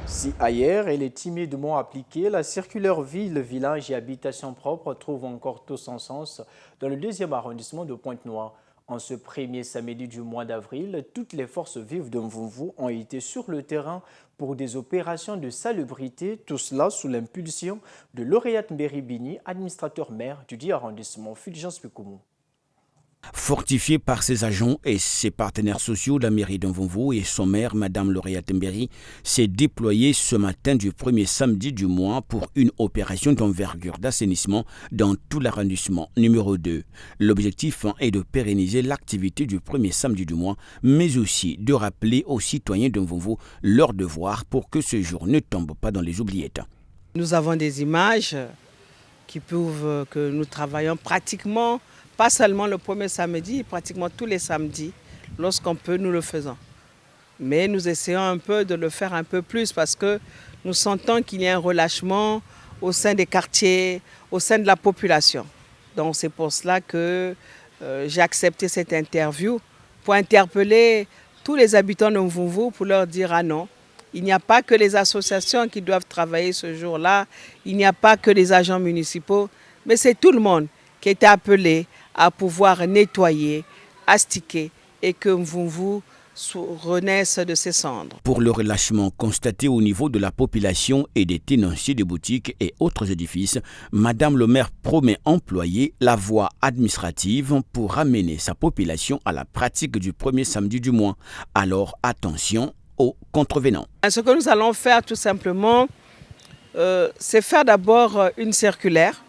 Si ailleurs elle est timidement appliquée, la circulaire ville, village et habitation propre trouve encore tout son sens dans le 2e arrondissement de Pointe-Noire. En ce premier samedi du mois d'avril, toutes les forces vives de Mvumvu ont été sur le terrain pour des opérations de salubrité, tout cela sous l'impulsion de Lauréate Mberi-Bini, administrateur maire du 10e arrondissement, Fulgence Pekoumou. Fortifié par ses agents et ses partenaires sociaux, la mairie de Mvumvu et son maire, Madame Lauréate Mberi, s'est déployée ce matin du premier samedi du mois pour une opération d'envergure d'assainissement dans tout l'arrondissement numéro 2. L'objectif est de pérenniser l'activité du premier samedi du mois, mais aussi de rappeler aux citoyens de Mvumvu leur devoir pour que ce jour ne tombe pas dans les oubliettes. Nous avons des images qui prouvent que nous travaillons pratiquement, pas seulement le premier samedi, pratiquement tous les samedis. Lorsqu'on peut, nous le faisons. Mais nous essayons un peu de le faire un peu plus parce que nous sentons qu'il y a un relâchement au sein des quartiers, au sein de la population. Donc c'est pour cela que j'ai accepté cette interview pour interpeller tous les habitants de Mvumvu pour leur dire ah non, il n'y a pas que les associations qui doivent travailler ce jour-là, il n'y a pas que les agents municipaux, mais c'est tout le monde qui est appelé à pouvoir nettoyer, astiquer et que Mvumvu renaisse de ses cendres. Pour le relâchement constaté au niveau de la population et des tenanciers de boutiques et autres édifices, Madame le maire promet employer la voie administrative pour ramener sa population à la pratique du premier samedi du mois. Alors attention aux contrevenants. Ce que nous allons faire tout simplement, c'est faire d'abord une circulaire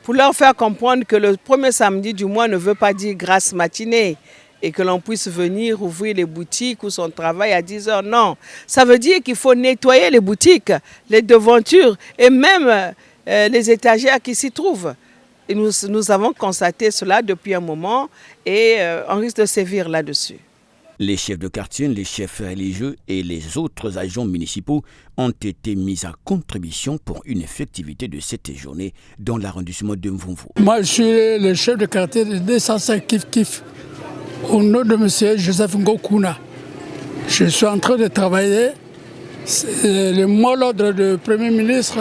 pour leur faire comprendre que le premier samedi du mois ne veut pas dire grasse matinée et que l'on puisse venir ouvrir les boutiques ou son travail à 10 heures. Non, ça veut dire qu'il faut nettoyer les boutiques, les devantures et même les étagères qui s'y trouvent. Et nous avons constaté cela depuis un moment et on risque de sévir là-dessus. Les chefs de quartier, les chefs religieux et les autres agents municipaux ont été mis à contribution pour une effectivité de cette journée dans l'arrondissement de Mvumvu. Moi, je suis le chef de quartier de 205 Kif Kif, au nom de M. Joseph Ngokuna. Je suis en train de travailler. Le mot d'ordre du Premier ministre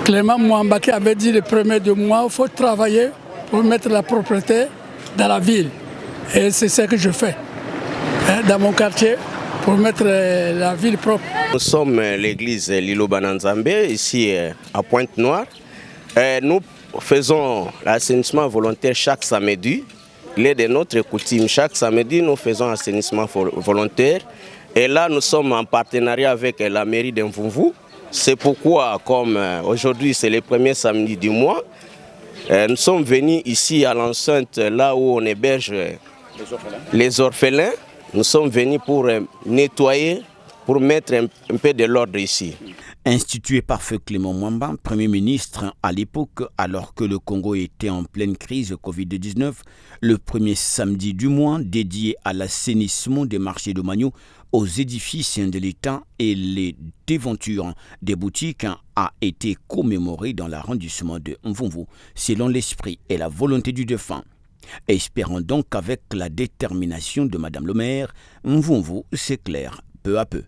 Clément Mouambaki avait dit le premier du mois, il faut travailler pour mettre la propreté dans la ville. Et c'est ce que je fais dans mon quartier pour mettre la ville propre. Nous sommes l'église Lilo Bananzambe, ici à Pointe-Noire. Nous faisons l'assainissement volontaire chaque samedi. Il est de notre coutume. Chaque samedi, nous faisons l'assainissement volontaire. Et là, nous sommes en partenariat avec la mairie de Mvumvu. C'est pourquoi, comme aujourd'hui, c'est le premier samedi du mois, nous sommes venus ici à l'enceinte, là où on héberge les orphelins. Nous sommes venus pour nettoyer, pour mettre un peu de l'ordre ici. Institué par Feu Clément Mwamba, Premier ministre à l'époque, alors que le Congo était en pleine crise Covid-19, le premier samedi du mois dédié à l'assainissement des marchés de Magno, aux édifices de l'État et les devantures des boutiques a été commémoré dans l'arrondissement de Mvumvu, selon l'esprit et la volonté du défunt. Espérons donc qu'avec la détermination de Madame le maire, Mvumvu s'éclaire peu à peu.